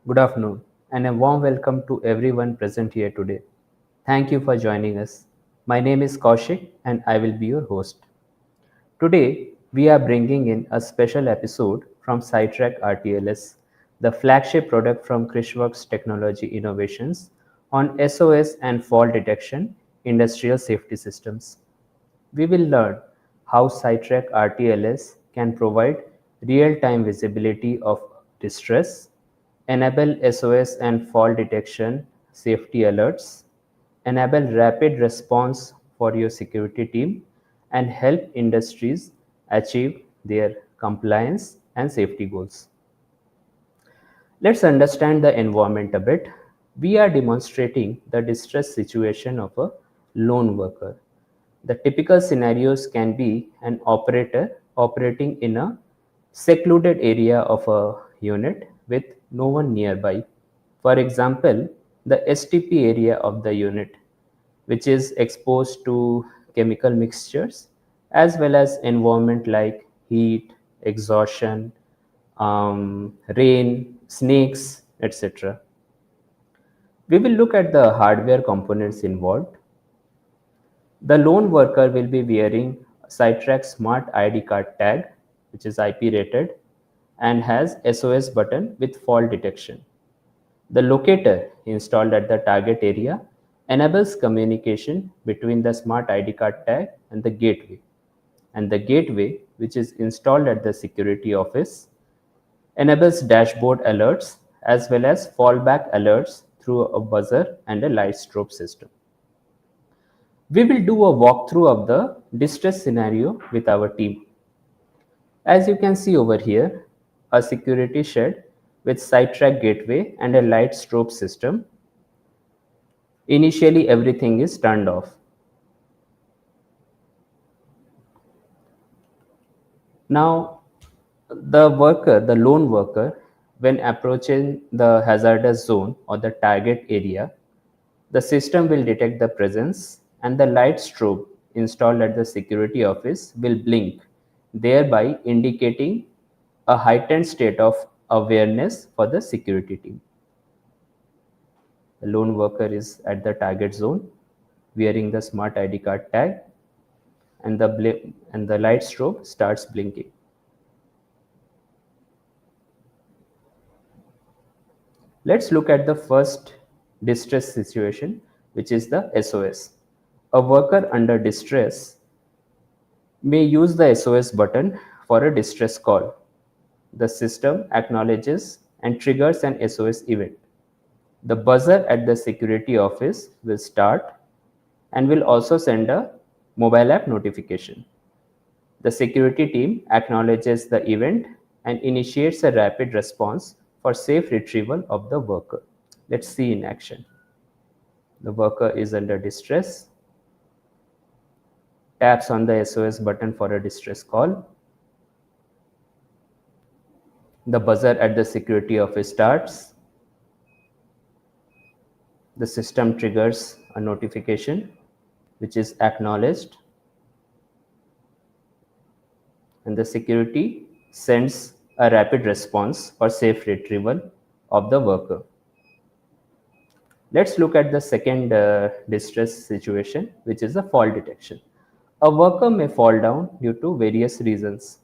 Good afternoon, and a warm welcome to everyone present here today. Thank you for joining us. My name is Kaushik, and I will be your host. Today, we are bringing in a special episode from SyTrak RTLS, the flagship product from Krishworks Technology Innovations on SOS and fault detection industrial safety systems. We will learn how SyTrak RTLS can provide real-time visibility of distress, enable SOS and fault detection safety alerts, enable rapid response for your security team, and help industries achieve their compliance and safety goals. Let's understand the environment a bit. We are demonstrating the distress situation of a lone worker. The typical scenarios can be an operator operating in a secluded area of a unit with no one nearby. For example, the STP area of the unit, which is exposed to chemical mixtures as well as environment like heat, exhaustion, rain, snakes, etc. We will look at the hardware components involved. The lone worker will be wearing SyTrak Smart ID card tag, which is IP rated and has SOS button with fault detection. The locator installed at the target area enables communication between the Smart ID card tag and the gateway. And the gateway, which is installed at the security office, enables dashboard alerts as well as fallback alerts through a buzzer and a light strobe system. We will do a walkthrough of the distress scenario with our team. As you can see over here, a security shed with SyTrak gateway and a light strobe system. Initially, everything is turned off. Now, the lone worker, when approaching the hazardous zone or the target area, the system will detect the presence and the light strobe installed at the security office will blink, thereby indicating a heightened state of awareness for the security team. The lone worker is at the target zone wearing the smart ID card tag and the light strobe starts blinking. Let's look at the first distress situation, which is the SOS. A worker under distress may use the SOS button for a distress call. The system acknowledges and triggers an SOS event. The buzzer at the security office will start and will also send a mobile app notification. The security team acknowledges the event and initiates a rapid response for safe retrieval of the worker. Let's see in action. The worker is under distress, taps on the SOS button for a distress call. The buzzer at the security office starts. The system triggers a notification which is acknowledged, and the security sends a rapid response for safe retrieval of the worker. Let's look at the second distress situation, which is the fall detection. A worker may fall down due to various reasons.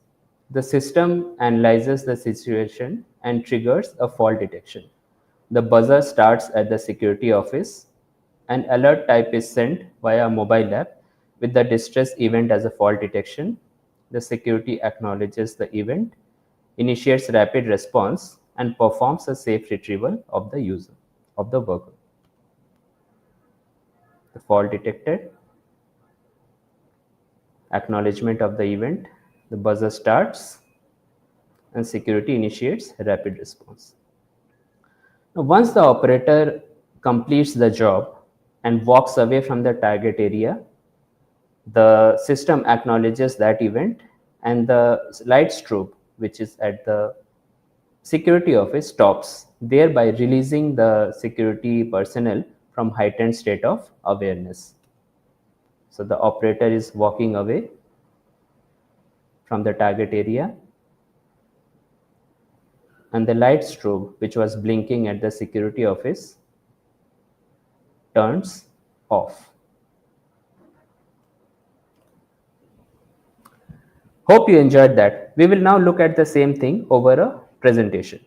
The system analyzes the situation and triggers a fall detection. The buzzer starts at the security office. An alert type is sent via mobile app with the distress event as a fault detection. The security acknowledges the event, initiates rapid response, and performs a safe retrieval of the user, of the worker. The fault detected, acknowledgement of the event, the buzzer starts, and security initiates rapid response. Now, once the operator completes the job and walks away from the target area, the system acknowledges that event and the light strobe, which is at the security office, stops, thereby releasing the security personnel from heightened state of awareness. So the operator is walking away from the target area. and the light strobe, which was blinking at the security office, turns off. Hope you enjoyed that. We will now look at the same thing over a presentation.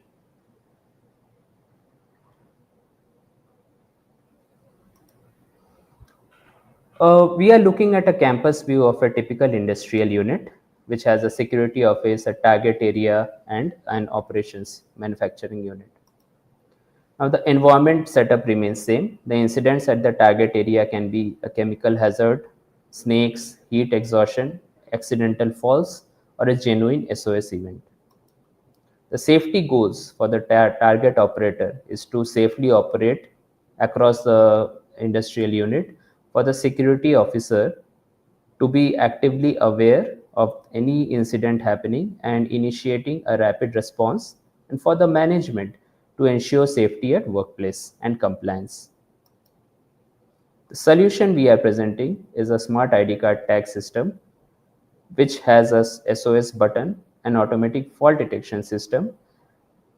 We are looking at a campus view of a typical industrial unit, which has a security office, a target area, and an operations manufacturing unit. Now, the environment setup remains same. The incidents at the target area can be a chemical hazard, snakes, heat exhaustion, accidental falls, or a genuine SOS event. The safety goals for the target operator is to safely operate across the industrial unit, for the security officer to be actively aware of any incident happening and initiating a rapid response, and for the management to ensure safety at workplace and compliance. The solution we are presenting is a smart ID card tag system which has a SOS button, an automatic fault detection system,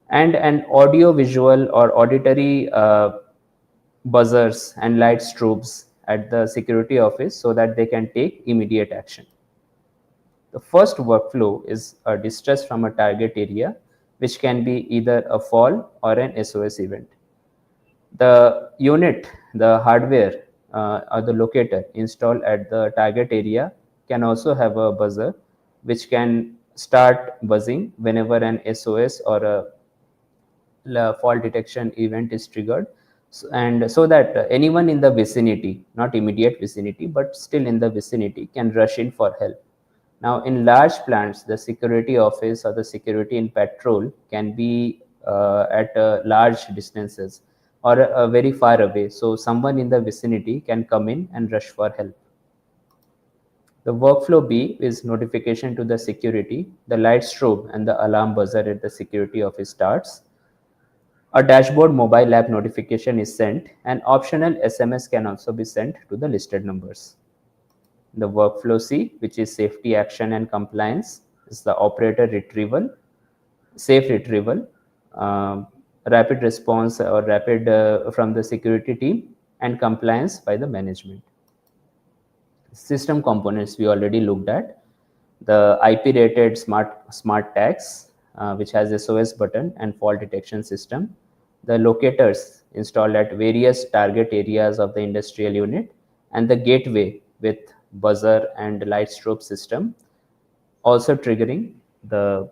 and an audio visual or auditory buzzers and light strobes at the security office so that they can take immediate action. The first workflow is a distress from a target area, which can be either a fall or an SOS event. The unit, the hardware or the locator installed at the target area can also have a buzzer which can start buzzing whenever an SOS or a fall detection event is triggered, and so that anyone in the vicinity, not immediate vicinity but still in the vicinity, can rush in for help. Now, in large plants, the security office or the security in patrol can be at large distances or very far away. So, someone in the vicinity can come in and rush for help. The workflow B is notification to the security. The light strobe and the alarm buzzer at the security office starts. A dashboard mobile app notification is sent, and optional SMS can also be sent to the listed numbers. The workflow C, which is safety action and compliance, is the operator retrieval, safe retrieval, rapid response or rapid from the security team, and compliance by the management. System components we already looked at. The IP rated smart tags, which has SOS button and fault detection system. The locators installed at various target areas of the industrial unit, and the gateway with buzzer and light strobe system, also triggering the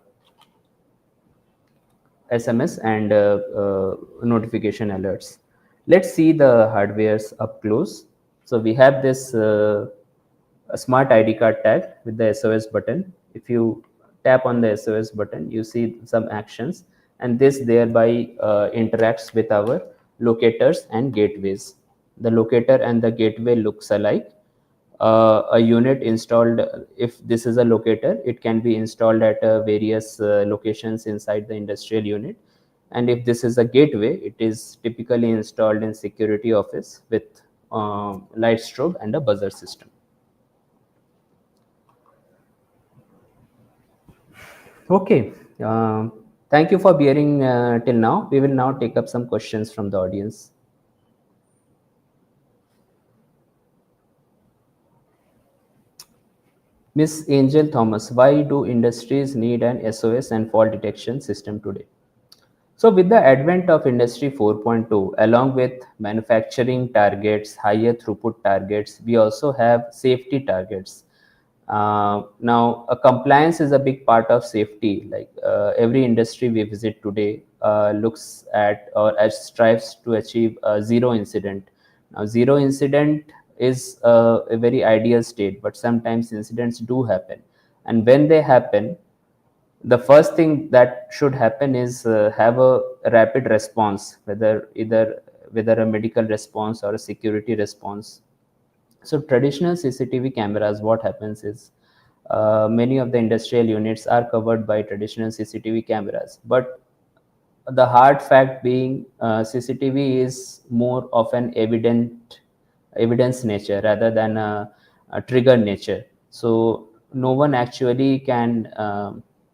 SMS and notification alerts. Let's see the hardwares up close. So we have this a smart ID card tag with the SOS button. If you tap on the SOS button, you see some actions, and this thereby interacts with our locators and gateways. The locator and the gateway looks alike. A unit installed, if this is a locator, it can be installed at various locations inside the industrial unit, and if this is a gateway, it is typically installed in security office with light strobe and a buzzer system. Okay, thank you for bearing till now. We will now take up some questions from the audience. Miss Angel Thomas, why do industries need an SOS and fault detection system today? So with the advent of Industry 4.2, along with manufacturing targets, higher throughput targets, we also have safety targets. Now, compliance is a big part of safety. Like every industry we visit today looks at or strives to achieve zero incident. Now, zero incident is a very ideal state, but sometimes incidents do happen. And when they happen, the first thing that should happen is have a rapid response, whether a medical response or a security response. So traditional CCTV cameras, what happens is many of the industrial units are covered by traditional CCTV cameras, but the hard fact being CCTV is more of an evidence nature rather than a trigger nature. So no one actually can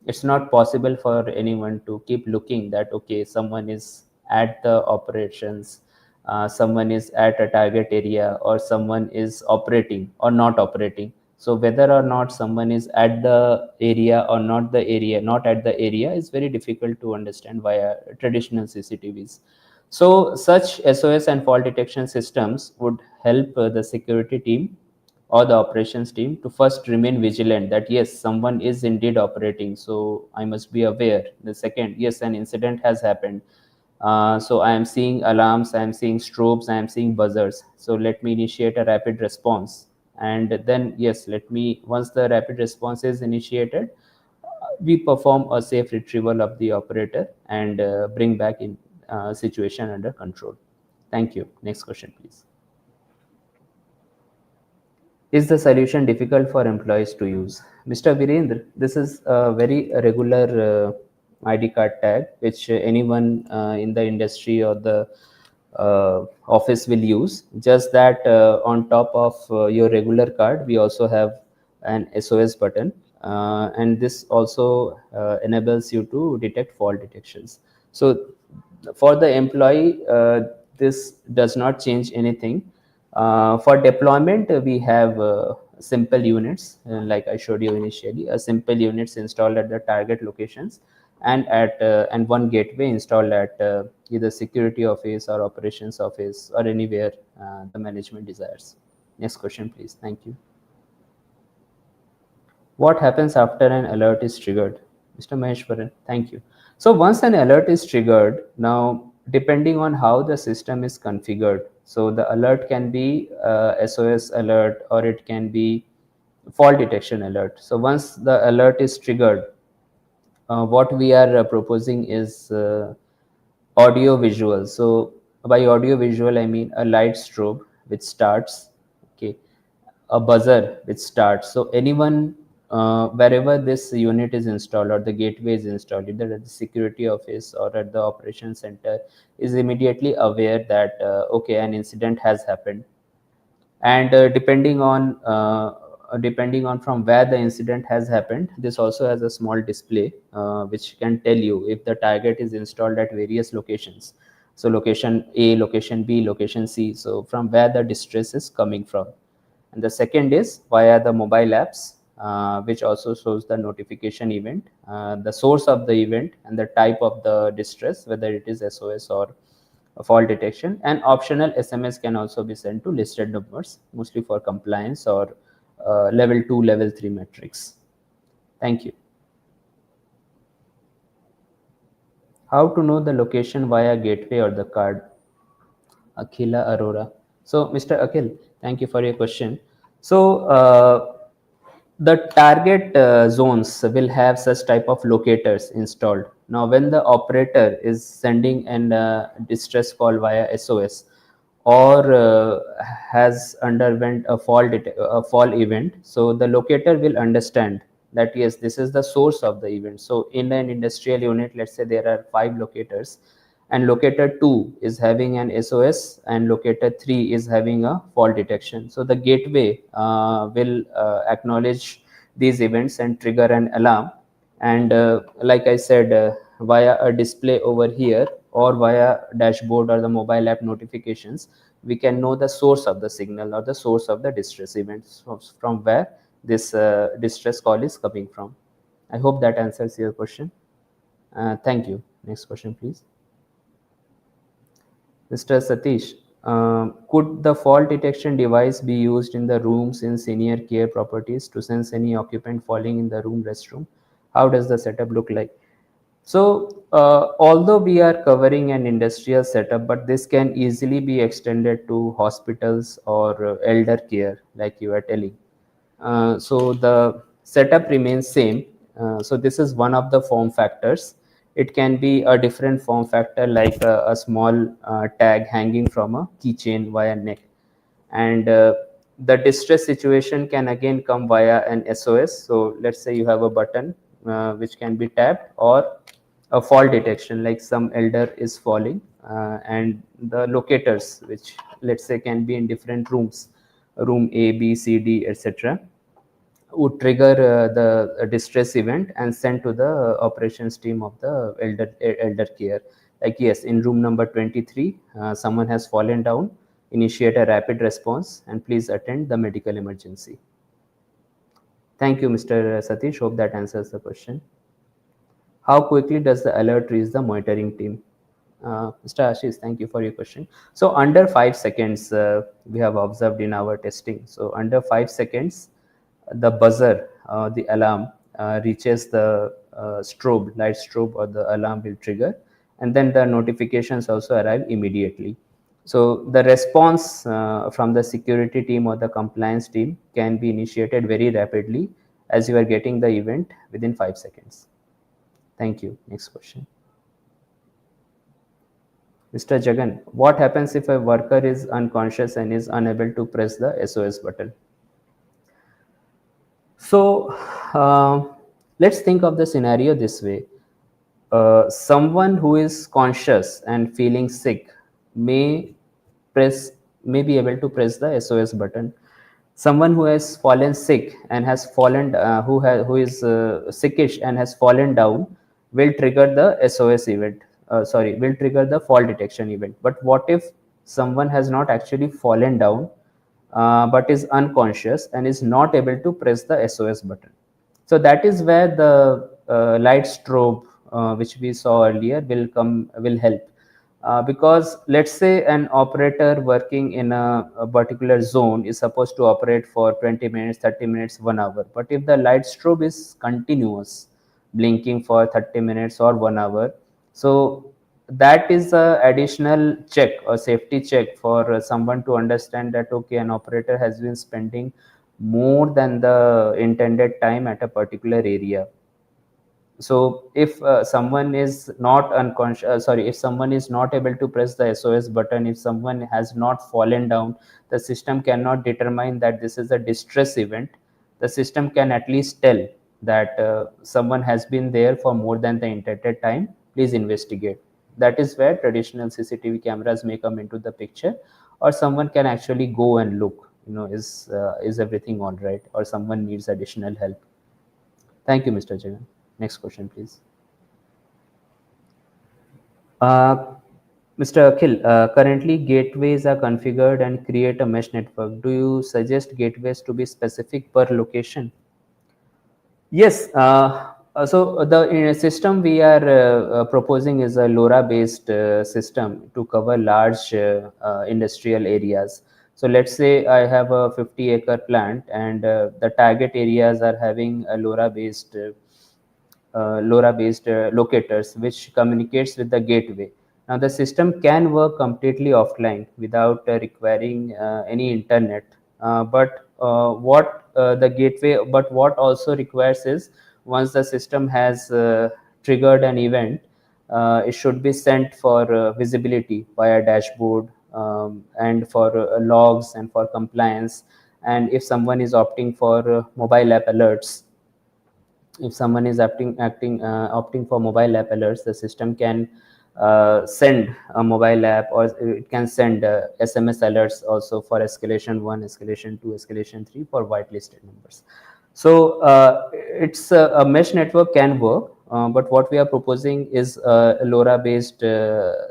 It's not possible for anyone to keep looking that okay, someone is at the operations, someone is at a target area, or someone is operating or not operating. So whether or not someone is at the area or not the area, not at the area, is very difficult to understand via traditional CCTVs. So such SOS and fault detection systems would help the security team or the operations team to first remain vigilant that yes, someone is indeed operating, so I must be aware. The second, yes, an incident has happened, so I am seeing alarms, I am seeing strobes, I am seeing buzzers, so let me initiate a rapid response. And then yes, let me, once the rapid response is initiated, we perform a safe retrieval of the operator and bring back in situation under control. Thank you. Next question, please. Is the solution difficult for employees to use? Mr. Virendra, this is a very regular ID card tag which anyone in the industry or the office will use. Just that on top of your regular card, we also have an SOS button, and this also enables you to detect fault detections. So for the employee, this does not change anything. For deployment, we have simple units, like I showed you initially, a simple units installed at the target locations, and one gateway installed at either security office or operations office or anywhere the management desires. Next question, please. Thank you. What happens after an alert is triggered? Mr. Maheshwaran, thank you. So once an alert is triggered, now depending on how the system is configured, so the alert can be SOS alert or it can be fault detection alert. So once the alert is triggered, what we are proposing is audio visual. So by audio visual, I mean a light strobe which starts, okay, a buzzer which starts. So anyone, wherever this unit is installed or the gateway is installed, either at the security office or at the operation center, is immediately aware that okay, an incident has happened. And depending on from where the incident has happened, this also has a small display which can tell you if the target is installed at various locations. So location A, location B, location C, so from where the distress is coming from. And the second is via the mobile apps, which also shows the notification event, the source of the event, and the type of the distress, whether it is SOS or a fault detection. And optional SMS can also be sent to listed numbers, mostly for compliance or level 2, level 3 metrics. Thank you. How to know the location via gateway or the card? Akhila Arora. So, Mr. Akhil, thank you for your question. So, the target zones will have such type of locators installed. Now, when the operator is sending an distress call via SOS or has underwent a fall event, so the locator will understand that yes, this is the source of the event. So in an industrial unit, let's say there are 5 locators, and locator 2 is having an SOS and locator 3 is having a fault detection. So the gateway will acknowledge these events and trigger an alarm. And like I said, via a display over here or via dashboard or the mobile app notifications, we can know the source of the signal or the source of the distress events from where this distress call is coming from. I hope that answers your question. Thank you. Next question, please. Mr. Satish, could the fault detection device be used in the rooms in senior care properties to sense any occupant falling in the room restroom? How does the setup look like? So, although we are covering an industrial setup, but this can easily be extended to hospitals or elder care, like you are telling. So the setup remains same. So this is one of the form factors. It can be a different form factor like a small tag hanging from a keychain via neck. And the distress situation can again come via an SOS. So let's say you have a button which can be tapped, or a fall detection like some elder is falling, and the locators, which let's say can be in different rooms, room A, B, C, D, etc. would trigger the distress event and send to the operations team of the elder care. Like, yes, in room number 23, someone has fallen down. Initiate a rapid response and please attend the medical emergency. Thank you, Mr. Satish. Hope that answers the question. How quickly does the alert reach the monitoring team? Mr. Ashish, thank you for your question. So under 5 seconds, we have observed in our testing. So under 5 seconds, the buzzer, the alarm reaches the light strobe, or the alarm will trigger, and then the notifications also arrive immediately. So the response from the security team or the compliance team can be initiated very rapidly, as you are getting the event within 5 seconds. Thank you. Next question. Mr. Jagan, what happens if a worker is unconscious and is unable to press the SOS button? So let's think of the scenario this way. Someone who is conscious and feeling sick may press may be able to press the SOS button. Someone who has fallen sick and has fallen who is sickish and has fallen down will trigger the SOS event. Will trigger the fall detection event. But what if someone has not actually fallen down, but is unconscious and is not able to press the SOS button? So that is where the light strobe, which we saw earlier, will help. Because let's say an operator working in a particular zone is supposed to operate for 20 minutes, 30 minutes, 1 hour. But if the light strobe is continuous, blinking for 30 minutes or 1 hour, so that is a additional check or safety check for someone to understand that, okay, an operator has been spending more than the intended time at a particular area. So if someone is not unconscious, if someone is not able to press the SOS button, if someone has not fallen down, the system cannot determine that this is a distress event. The system can at least tell that someone has been there for more than the intended time. Please investigate. That is where traditional CCTV cameras may come into the picture, or someone can actually go and look. Is everything all right, or someone needs additional help. Thank you, Mr. Jagan. Next question, please. Mr. Akhil, currently gateways are configured and create a mesh network. Do you suggest gateways to be specific per location? Yes. So the system we are proposing is a LoRa-based system to cover large industrial areas. So let's say I have a 50-acre plant, and the target areas are having a LoRa-based locators, which communicates with the gateway. Now the system can work completely offline without requiring any internet. But what also requires is, once the system has triggered an event, it should be sent for visibility via dashboard, and for logs and for compliance. And if someone is opting for mobile app alerts, if someone is opting for mobile app alerts, the system can send a mobile app, or it can send SMS alerts also for escalation 1, escalation 2, escalation 3 for whitelisted numbers. So it's a mesh network can work, but what we are proposing is a LoRa-based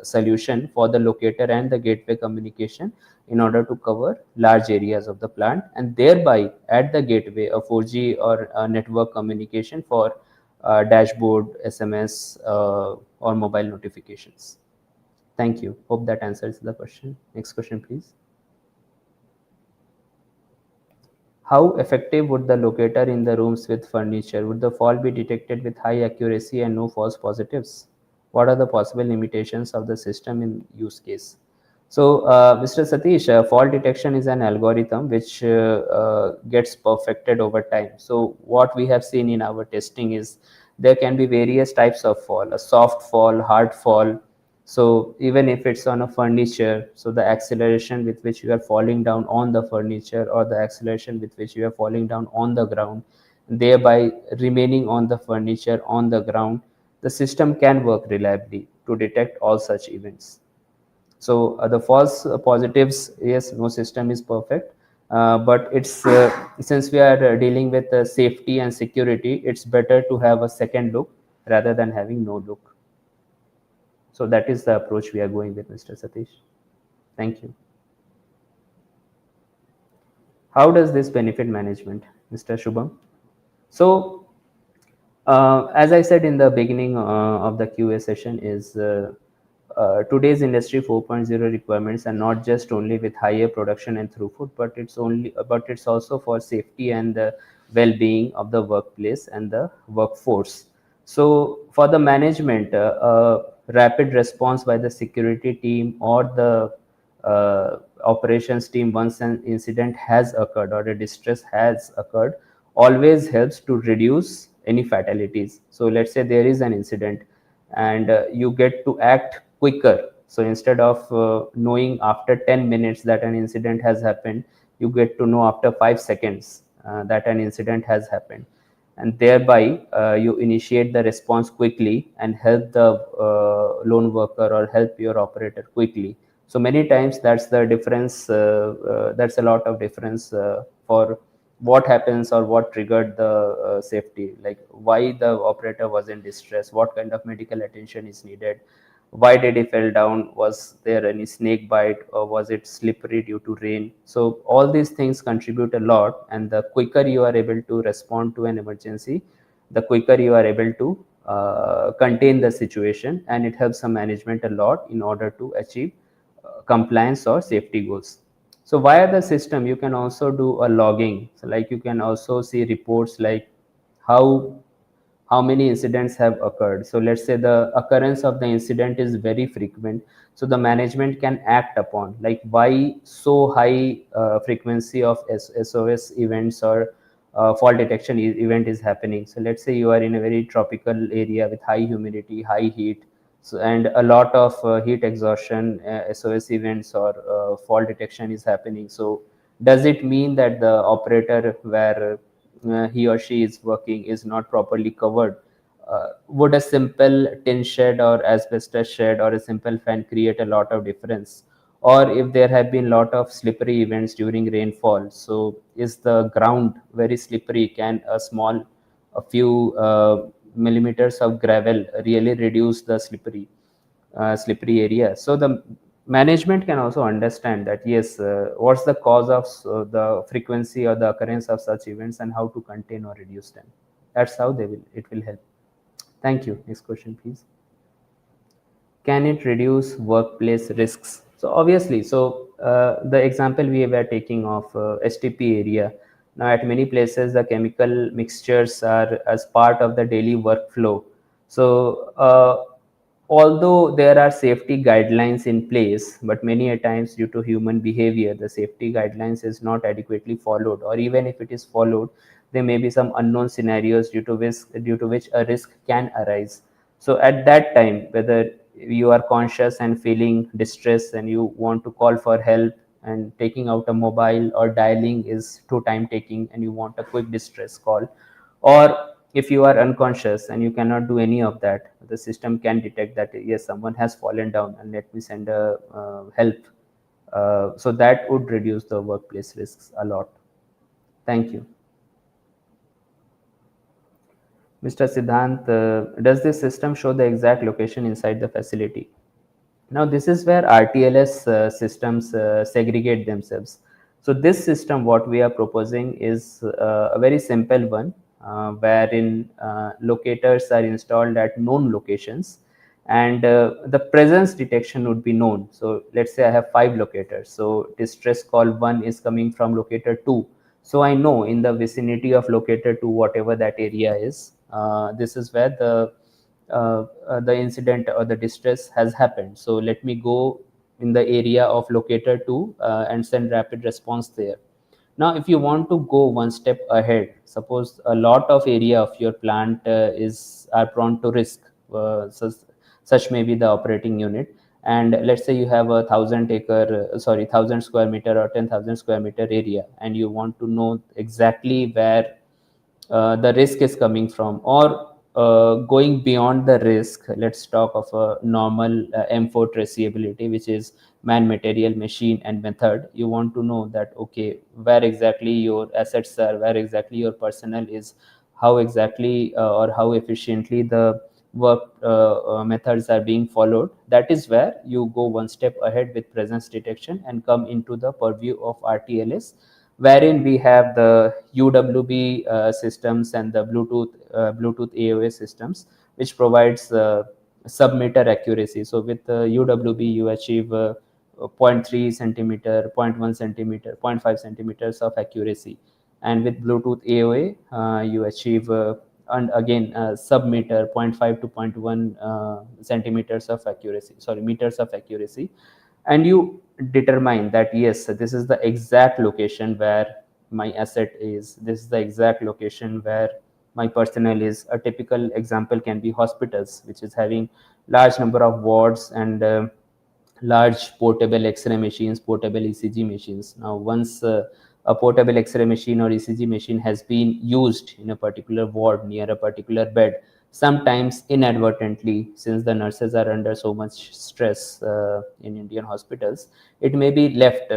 solution for the locator and the gateway communication, in order to cover large areas of the plant, and thereby at the gateway a 4G or network communication for dashboard, SMS, or mobile notifications. Thank you. Hope that answers the question. Next question, please. How effective would the locator in the rooms with furniture? Would the fall be detected with high accuracy and no false positives? What are the possible limitations of the system in use case? So, Mr. Satish, fall detection is an algorithm which gets perfected over time. So, what we have seen in our testing is there can be various types of fall: a soft fall, hard fall. So, even if it's on a furniture, so the acceleration with which you are falling down on the furniture, or the acceleration with which you are falling down on the ground, thereby remaining on the furniture, on the ground, the system can work reliably to detect all such events. So the false positives, yes, no system is perfect. But it's since we are dealing with safety and security, it's better to have a second look rather than having no look. So that is the approach we are going with, Mr. Satish. Thank you. How does this benefit management, Mr. Shubham? So as I said in the beginning of the QA session, is today's industry 4.0 requirements are not just only with higher production and throughput, but it's also for safety and the well-being of the workplace and the workforce. So for the management, rapid response by the security team or the operations team once an incident has occurred or a distress has occurred always helps to reduce any fatalities. So let's say there is an incident and you get to act quicker. So instead of knowing after 10 minutes that an incident has happened, you get to know after 5 seconds that an incident has happened, and thereby you initiate the response quickly and help the lone worker or help your operator quickly. So many times that's the difference, that's a lot of difference for what happens or what triggered the safety, like why the operator was in distress, what kind of medical attention is needed, why did he fell down, was there any snake bite, or was it slippery due to rain. So all these things contribute a lot, and the quicker you are able to respond to an emergency, the quicker you are able to contain the situation, and it helps the management a lot in order to achieve compliance or safety goals. So via the system you can also do a logging, so like you can also see reports like how many incidents have occurred. So let's say the occurrence of the incident is very frequent, so the management can act upon like why so high frequency of SOS events or fault detection event is happening. So let's say you are in a very tropical area with high humidity, high heat, so, and a lot of heat exhaustion, SOS events or fault detection is happening. So does it mean that the operator where he or she is working is not properly covered? Would a simple tin shed or asbestos shed or a simple fan create a lot of difference? Or if there have been lot of slippery events during rainfall, so is the ground very slippery? Can a few millimeters of gravel really reduce the slippery area? So the management can also understand that yes, what's the cause of the frequency or the occurrence of such events and how to contain or reduce them. That's how it will help. Thank you. Next question, please. Can it reduce workplace risks? So obviously, so the example we were taking of STP area. Now at many places, the chemical mixtures are as part of the daily workflow. So although there are safety guidelines in place, but many a times due to human behavior, the safety guidelines is not adequately followed, or even if it is followed, there may be some unknown scenarios due to which a risk can arise. So at that time, whether you are conscious and feeling distress and you want to call for help, and taking out a mobile or dialing is too time taking and you want a quick distress call, or if you are unconscious and you cannot do any of that, the system can detect that yes, someone has fallen down and let me send a help. So that would reduce the workplace risks a lot. Thank you. Mr. Siddhant, does this system show the exact location inside the facility? Now, this is where RTLS systems segregate themselves. So, this system, what we are proposing, is a very simple one, wherein locators are installed at known locations, and the presence detection would be known. So, let's say I have 5 locators. So, distress call 1 is coming from locator 2. So, I know in the vicinity of locator 2, whatever that area is, this is where the incident or the distress has happened. So let me go in the area of locator 2 and send rapid response there. Now, if you want to go one step ahead, suppose a lot of area of your plant are prone to risk, such may be the operating unit, and let's say you have a 1,000 square meter or 10,000 square meter area, and you want to know exactly where the risk is coming from, or going beyond the risk, let's talk of a normal M4 traceability, which is man, material, machine, and method. You want to know that, okay, where exactly your assets are, where exactly your personnel is, how exactly or how efficiently the work methods are being followed. That is where you go one step ahead with presence detection and come into the purview of RTLS, wherein we have the UWB systems and the Bluetooth AOA systems, which provides sub-meter accuracy. So with UWB, you achieve zero point 0.3 centimeter, zero point 0.1 centimeter, zero point 0.5 centimeters of accuracy. And with Bluetooth AOA, you achieve and again sub-meter, zero point 0.5 to zero point 0.1 centimeters of accuracy, sorry, meters of accuracy. And you determine that yes, this is the exact location where my asset is, this is the exact location where my personnel is. A typical example can be hospitals, which is having large number of wards and large portable X-ray machines, portable ECG machines. Now, once a portable X-ray machine or ECG machine has been used in a particular ward near a particular bed, sometimes inadvertently, since the nurses are under so much stress in Indian hospitals, it may be left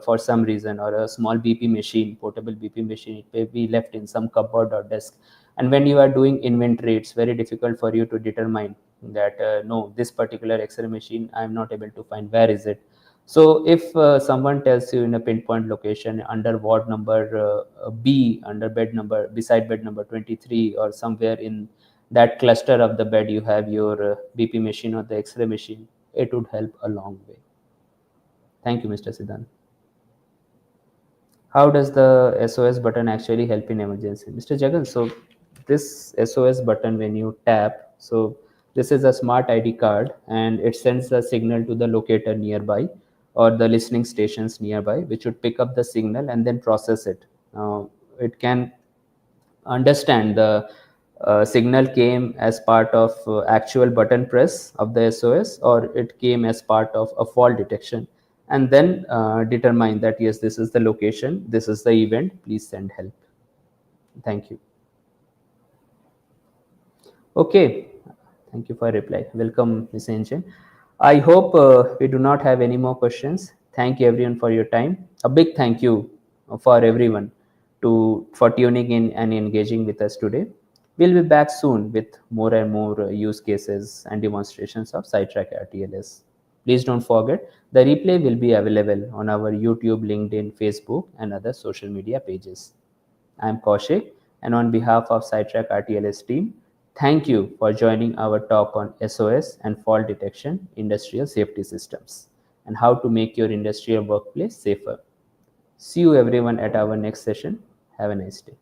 for some reason, or a small BP machine, portable BP machine, it may be left in some cupboard or desk. And when you are doing inventory, it's very difficult for you to determine that no, this particular X-ray machine I am not able to find, where is it. So if someone tells you in a pinpoint location under ward number B, under bed number, beside bed number 23, or somewhere in that cluster of the bed you have your BP machine or the X-ray machine, it would help a long way. Thank you, Mr. Siddhant. How does the SOS button actually help in emergency? Mr. Jagan, so this SOS button, when you tap, so this is a smart ID card and it sends a signal to the locator nearby or the listening stations nearby, which would pick up the signal and then process it. Now, it can understand the signal came as part of actual button press of the SOS, or it came as part of a fault detection, and then determine that yes, this is the location, this is the event, please send help. Thank you. Okay, thank you for reply. Welcome, Ms. Angel. I hope we do not have any more questions. Thank you everyone for your time. A big thank you for everyone for tuning in and engaging with us today. We'll be back soon with more and more use cases and demonstrations of SyTrak RTLS. Please don't forget, the replay will be available on our YouTube, LinkedIn, Facebook, and other social media pages. I'm Kaushik, and on behalf of SyTrak RTLS team, thank you for joining our talk on SOS and fault detection industrial safety systems and how to make your industrial workplace safer. See you everyone at our next session. Have a nice day.